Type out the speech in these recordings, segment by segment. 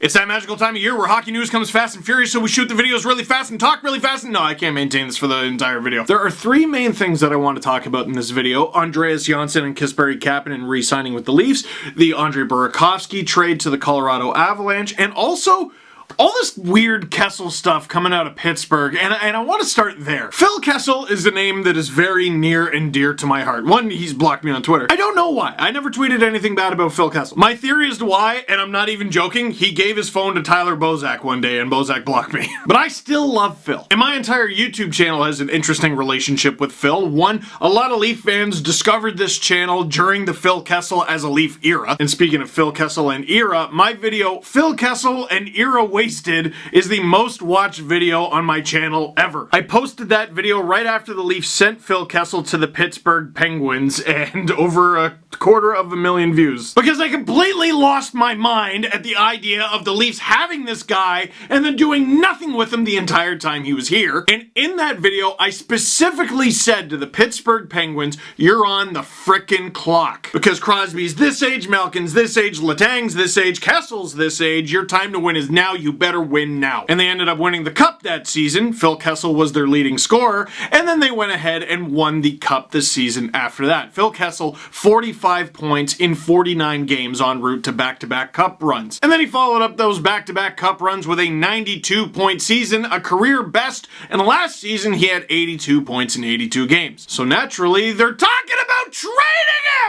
It's that magical time of year where hockey news comes fast and furious, so we shoot the videos really fast and talk really fast. And no, I can't maintain this for the entire video. There are three main things that I want to talk about in this video. Andreas Johnsson and Kappy re-signing with the Leafs, the Burakovsky trade to the Colorado Avalanche, and also all this weird Kessel stuff coming out of Pittsburgh, and I want to start there. Phil Kessel is a name that is very near and dear to my heart. One, he's blocked me on Twitter. I don't know why. I never tweeted anything bad about Phil Kessel. My theory as to why, and I'm not even joking, he gave his phone to Tyler Bozak one day and Bozak blocked me. But I still love Phil. And my entire YouTube channel has an interesting relationship with Phil. One, a lot of Leaf fans discovered this channel during the Phil Kessel as a Leaf era. And speaking of Phil Kessel and era, my video, Phil Kessel and Era Wasted, is the most watched video on my channel ever. I posted that video right after the Leafs sent Phil Kessel to the Pittsburgh Penguins, and over 250,000 views. Because I completely lost my mind at the idea of the Leafs having this guy and then doing nothing with him the entire time he was here. And in that video, I specifically said to the Pittsburgh Penguins, you're on the frickin' clock. Because Crosby's this age, Malkin's this age, Letang's this age, Kessel's this age, your time to win is now, you better win now. And they ended up winning the Cup that season. Phil Kessel was their leading scorer, and then they went ahead and won the Cup the season after that. Phil Kessel, 45 points in 49 games en route to back-to-back Cup runs. And then he followed up those back-to-back Cup runs with a 92-point season, a career best, and last season he had 82 points in 82 games. So naturally, they're talking about trading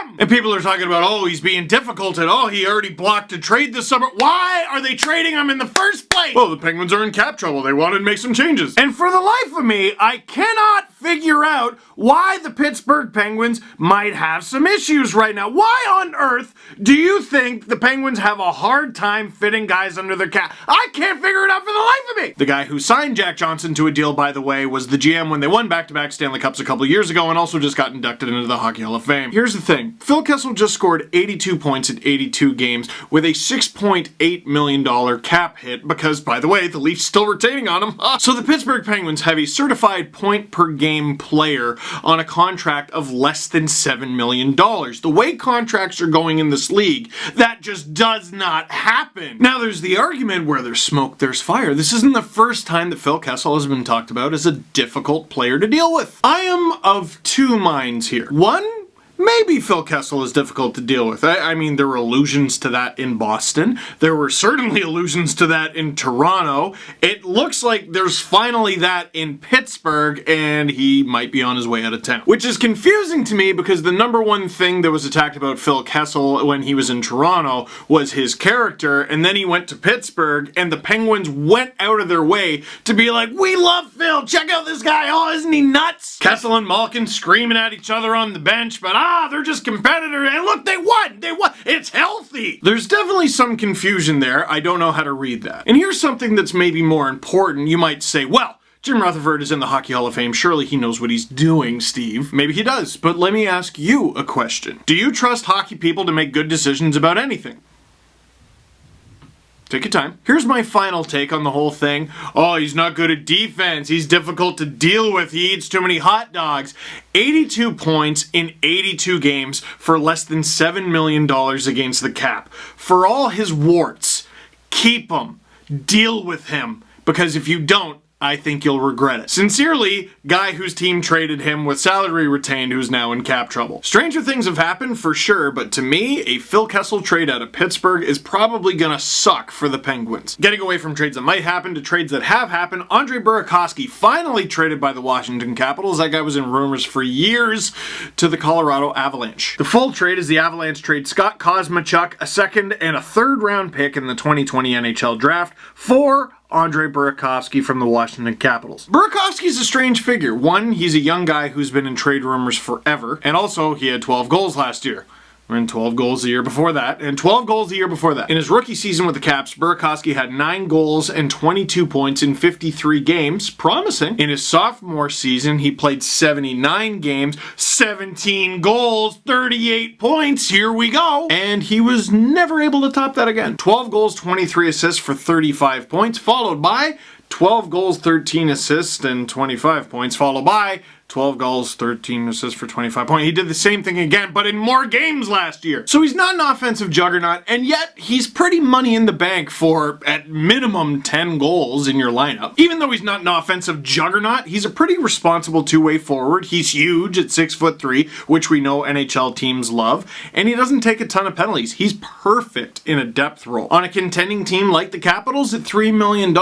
him! And people are talking about, oh, he's being difficult, and oh, he already blocked a trade this summer. Why are they trading him in the first place? Well, the Penguins are in cap trouble. They wanted to make some changes. And for the life of me, I cannot figure out why the Pittsburgh Penguins might have some issues right now. Why on earth do you think the Penguins have a hard time fitting guys under their cap? I can't figure it out for the life of me. The guy who signed Jack Johnson to a deal, by the way, was the GM when they won back-to-back Stanley Cups a couple years ago and also just got inducted into the Hockey Hall of Fame. Here's the thing. Phil Kessel just scored 82 points in 82 games with a $6.8 million cap hit because, by the way, the Leafs still retaining on him. So the Pittsburgh Penguins have a certified point-per-game player on a contract of less than $7 million. The way contracts are going in this league, that just does not happen. Now, there's the argument where there's smoke, there's fire. This isn't the first time that Phil Kessel has been talked about as a difficult player to deal with. I am of two minds here. One, maybe Phil Kessel is difficult to deal with. I mean, there were allusions to that in Boston. There were certainly allusions to that in Toronto. It looks like there's finally that in Pittsburgh, and he might be on his way out of town. Which is confusing to me because the number one thing that was attacked about Phil Kessel when he was in Toronto was his character, and then he went to Pittsburgh, and the Penguins went out of their way to be like, we love Phil, check out this guy, oh, isn't he nuts? Kessel and Malkin screaming at each other on the bench, but they're just competitors, and look, they won! They won! It's healthy! There's definitely some confusion there. I don't know how to read that. And here's something that's maybe more important. You might say, well, Jim Rutherford is in the Hockey Hall of Fame. Surely he knows what he's doing, Steve. Maybe he does, but let me ask you a question. Do you trust hockey people to make good decisions about anything? Take your time. Here's my final take on the whole thing. Oh, he's not good at defense. He's difficult to deal with. He eats too many hot dogs. 82 points in 82 games for less than $7 million against the cap. For all his warts, keep him. Deal with him. Because if you don't, I think you'll regret it. Sincerely, guy whose team traded him with salary retained who's now in cap trouble. Stranger things have happened for sure, but to me, a Phil Kessel trade out of Pittsburgh is probably gonna suck for the Penguins. Getting away from trades that might happen to trades that have happened, Burakovsky finally traded by the Washington Capitals. That guy was in rumors for years to the Colorado Avalanche. The full trade is the Avalanche trade Scott Kosmachuk, a second and a third round pick in the 2020 NHL draft for Burakovsky from the Washington Capitals. Burakovsky's a strange figure. One, he's a young guy who's been in trade rumors forever, and also he had 12 goals last year. And 12 goals the year before that, and 12 goals the year before that. In his rookie season with the Caps, Burakovsky had 9 goals and 22 points in 53 games. Promising. In his sophomore season, he played 79 games, 17 goals, 38 points. Here we go. And he was never able to top that again. 12 goals, 23 assists for 35 points, followed by 12 goals, 13 assists, and 25 points, followed by 12 goals, 13 assists for 25 points. He did the same thing again, but in more games last year. So he's not an offensive juggernaut, and yet he's pretty money in the bank for, at minimum, 10 goals in your lineup. Even though he's not an offensive juggernaut, he's a pretty responsible two-way forward. He's huge at 6'3", which we know NHL teams love, and he doesn't take a ton of penalties. He's perfect in a depth role. On a contending team like the Capitals at $3 million,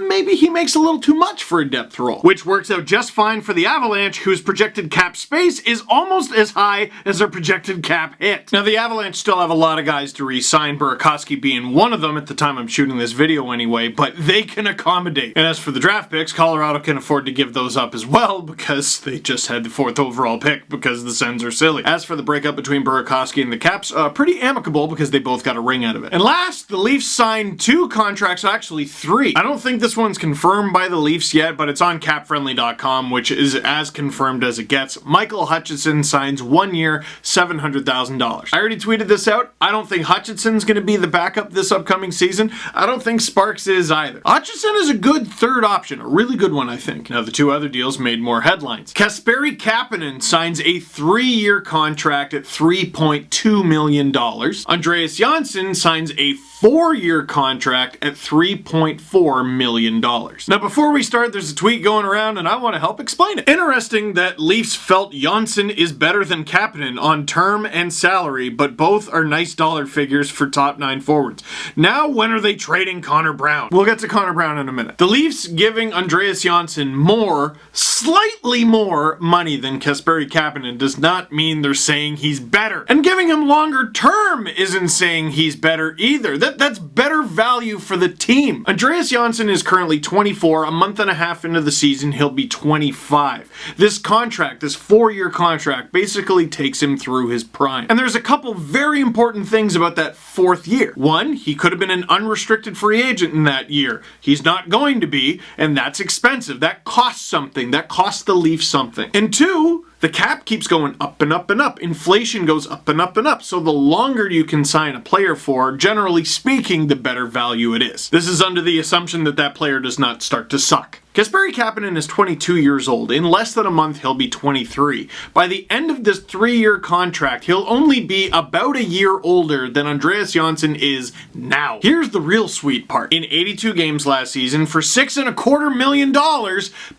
maybe he makes a little too much for a depth role, which works out just fine for the Avalanche, whose projected cap space is almost as high as their projected cap hit. Now, the Avalanche still have a lot of guys to re-sign, Burakovsky being one of them at the time I'm shooting this video anyway, but they can accommodate. And as for the draft picks, Colorado can afford to give those up as well because they just had the 4th overall pick because the Sens are silly. As for the breakup between Burakovsky and the Caps, pretty amicable because they both got a ring out of it. And last, the Leafs signed 2 contracts, actually 3. I don't think this one's confirmed by the Leafs yet, but it's on capfriendly.com, which is as confirmed as it gets. Michael Hutchinson signs 1 year, $700,000. I already tweeted this out. I don't think Hutchinson's going to be the backup this upcoming season. I don't think Sparks is either. Hutchinson is a good third option, a really good one, I think. Now, the 2 other deals made more headlines. Kasperi Kapanen signs a 3-year contract at $3.2 million. Andreas Johnsson signs a 4-year contract at $3.4 million. Now, before we start, there's a tweet going around and I want to help explain it. Interesting that Leafs felt Johnsson is better than Kapanen on term and salary, but both are nice dollar figures for top 9 forwards. Now, when are they trading Connor Brown? We'll get to Connor Brown in a minute. The Leafs giving Andreas Johnsson slightly more money than Kasperi Kapanen does not mean they're saying he's better. And giving him longer term isn't saying he's better either. That's better value for the team. Andreas Johnsson is currently 24. A month and a half into the season, he'll be 25. This contract, this 4-year contract, basically takes him through his prime. And there's a couple very important things about that 4th year. 1, he could have been an unrestricted free agent in that year. He's not going to be, and that's expensive. That costs something. That costs the Leafs something. And 2, the cap keeps going up and up and up. Inflation goes up and up and up. So the longer you can sign a player for, generally speaking, the better value it is. This is under the assumption that that player does not start to suck. Kasperi Kapanen is 22 years old. In less than a month, he'll be 23. By the end of this 3-year contract, he'll only be about a year older than Andreas Johnsson is now. Here's the real sweet part. In 82 games last season, for $6.25 million,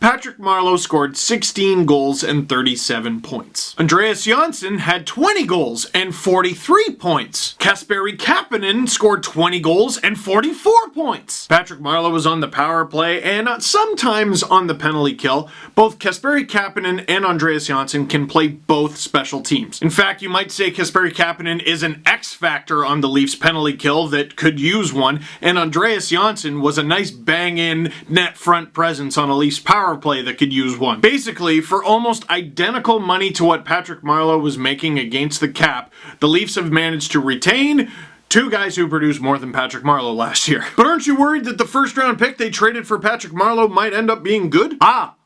Patrick Marleau scored 16 goals and 37 points. Andreas Johnsson had 20 goals and 43 points. Kasperi Kapanen scored 20 goals and 44 points. Patrick Marleau was on the power play and sometimes on the penalty kill. Both Kasperi Kapanen and Andreas Johnsson can play both special teams. In fact, you might say Kasperi Kapanen is an X factor on the Leafs penalty kill that could use one, and Andreas Johnsson was a nice bang-in net front presence on a Leafs power play that could use one. Basically, for almost identical money to what Patrick Marleau was making against the cap, the Leafs have managed to retain 2 guys who produced more than Patrick Marleau last year. But aren't you worried that the 1st-round pick they traded for Patrick Marleau might end up being good?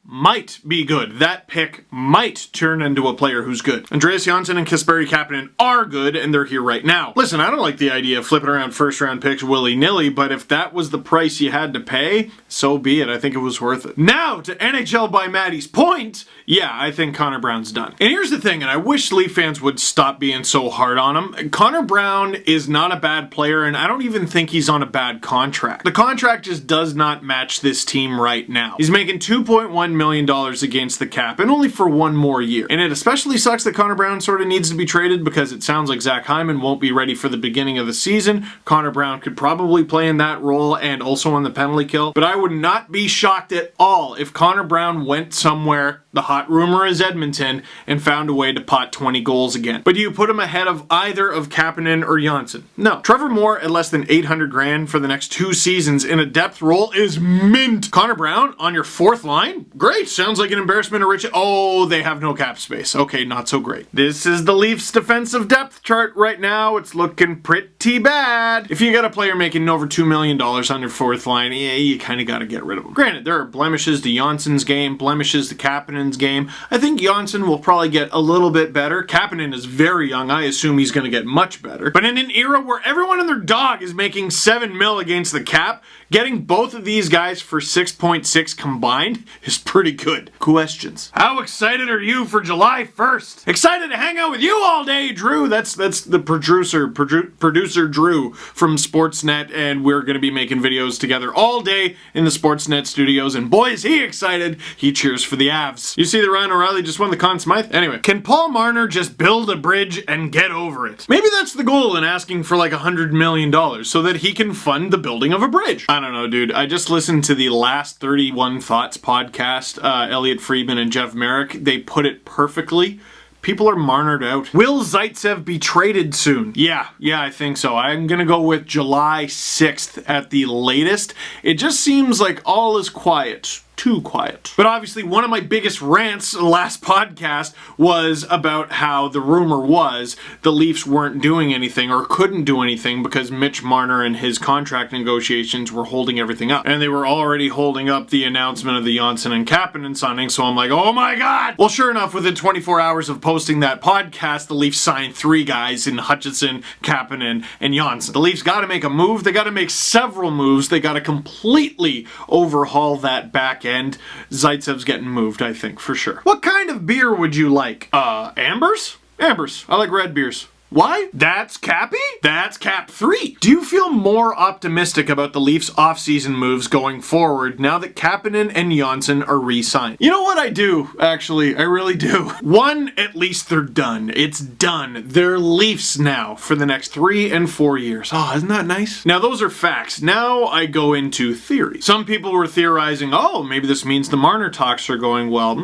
Might be good. That pick might turn into a player who's good. Andreas Johnsson and Kasperi Kapanen are good, and they're here right now. Listen, I don't like the idea of flipping around 1st-round picks willy-nilly, but if that was the price you had to pay, so be it. I think it was worth it. Now, to NHL by Maddie's point, yeah, I think Connor Brown's done. And here's the thing, and I wish Leaf fans would stop being so hard on him. Connor Brown is not a bad player, and I don't even think he's on a bad contract. The contract just does not match this team right now. He's making $2.1 million against the cap, and only for 1 more year. And it especially sucks that Connor Brown sort of needs to be traded because it sounds like Zach Hyman won't be ready for the beginning of the season. Connor Brown could probably play in that role and also on the penalty kill, but I would not be shocked at all if Connor Brown went somewhere, the hot rumor is Edmonton, and found a way to pot 20 goals again. But do you put him ahead of either of Kapanen or Johnsson? No. Trevor Moore at less than $800,000 for the next 2 seasons in a depth role is mint. Connor Brown on your 4th line? Great. Sounds like an embarrassment of riches. Oh, they have no cap space. Okay, not so great. This is the Leafs defensive depth chart right now. It's looking pretty bad. If you got a player making over $2 million on your 4th line, yeah, you kind of got to get rid of him. Granted, there are blemishes to Johnsson's game, blemishes to Kapanen's game. I think Johnsson will probably get a little bit better. Kapanen is very young. I assume he's going to get much better. But in an era where everyone and their dog is making $7 million against the cap, Getting both of these guys for 6.6 combined is pretty good. Questions. How excited are you for July 1st? Excited to hang out with you all day, Drew. That's the producer Drew from Sportsnet, and we're going to be making videos together all day in the Sportsnet studios, and boy is he excited. He cheers for the Avs. You see that Ryan O'Reilly just won the Conn Smythe? Anyway, can Paul Marner just build a bridge and get over it? Maybe that's the goal in asking for like $100 million so that he can fund the building of a bridge. I don't know, dude. I just listened to the last 31 Thoughts podcast, Elliot Friedman and Jeff Merrick. They put it perfectly. People are Marnered out. Will Zaitsev be traded soon? Yeah, I think so. I'm gonna go with July 6th at the latest. It just seems like all is quiet. Too quiet. But obviously one of my biggest rants last podcast was about how the rumor was the Leafs weren't doing anything or couldn't do anything because Mitch Marner and his contract negotiations were holding everything up. And they were already holding up the announcement of the Johnsson and Kapanen signing, so I'm like, oh my god! Well, sure enough, within 24 hours of posting that podcast, the Leafs signed 3 guys in Hutchinson, Kapanen, and Johnsson. The Leafs gotta make a move. They gotta make several moves. They gotta completely overhaul that back end. Zaitsev's getting moved, I think, for sure. What kind of beer would you like? Ambers? Ambers. I like red beers. Why? That's Kappy? That's Cap 3. Do you feel more optimistic about the Leafs offseason moves going forward now that Kapanen and Johnsson are re-signed? You know what I do, actually. I really do. One, at least they're done. It's done. They're Leafs now for the next 3 and 4 years. Oh, isn't that nice? Now, those are facts. Now I go into theory. Some people were theorizing, oh, maybe this means the Marner talks are going well.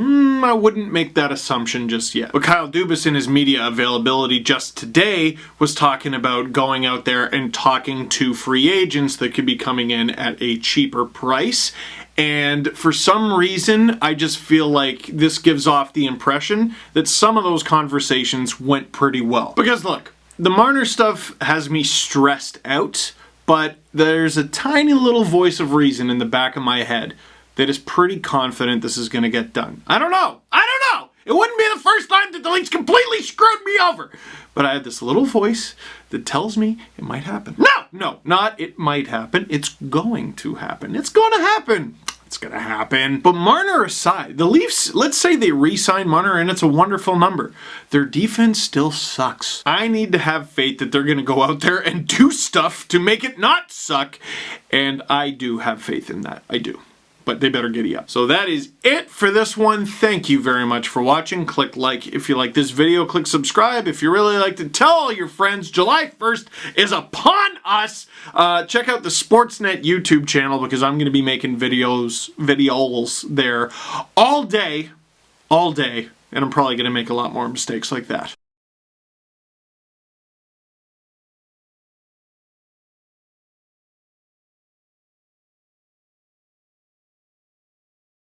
I wouldn't make that assumption just yet. But Kyle Dubas in his media availability just today was talking about going out there and talking to free agents that could be coming in at a cheaper price. And for some reason, I just feel like this gives off the impression that some of those conversations went pretty well. Because look, the Marner stuff has me stressed out, but there's a tiny little voice of reason in the back of my head that is pretty confident this is going to get done. I don't know. It wouldn't be the first time that the Leafs completely screwed me over. But I have this little voice that tells me it might happen. No, not it might happen. It's going to happen. It's going to happen. It's going to happen. But Marner aside, the Leafs, let's say they re-sign Marner and it's a wonderful number. Their defense still sucks. I need to have faith that they're going to go out there and do stuff to make it not suck. And I do have faith in that. I do. But they better giddy up. So that is it for this one. Thank you very much for watching. Click like if you like this video. Click subscribe if you really like to. Tell all your friends. July 1st is upon us. Check out the Sportsnet YouTube channel because I'm going to be making videos there all day. And I'm probably going to make a lot more mistakes like that.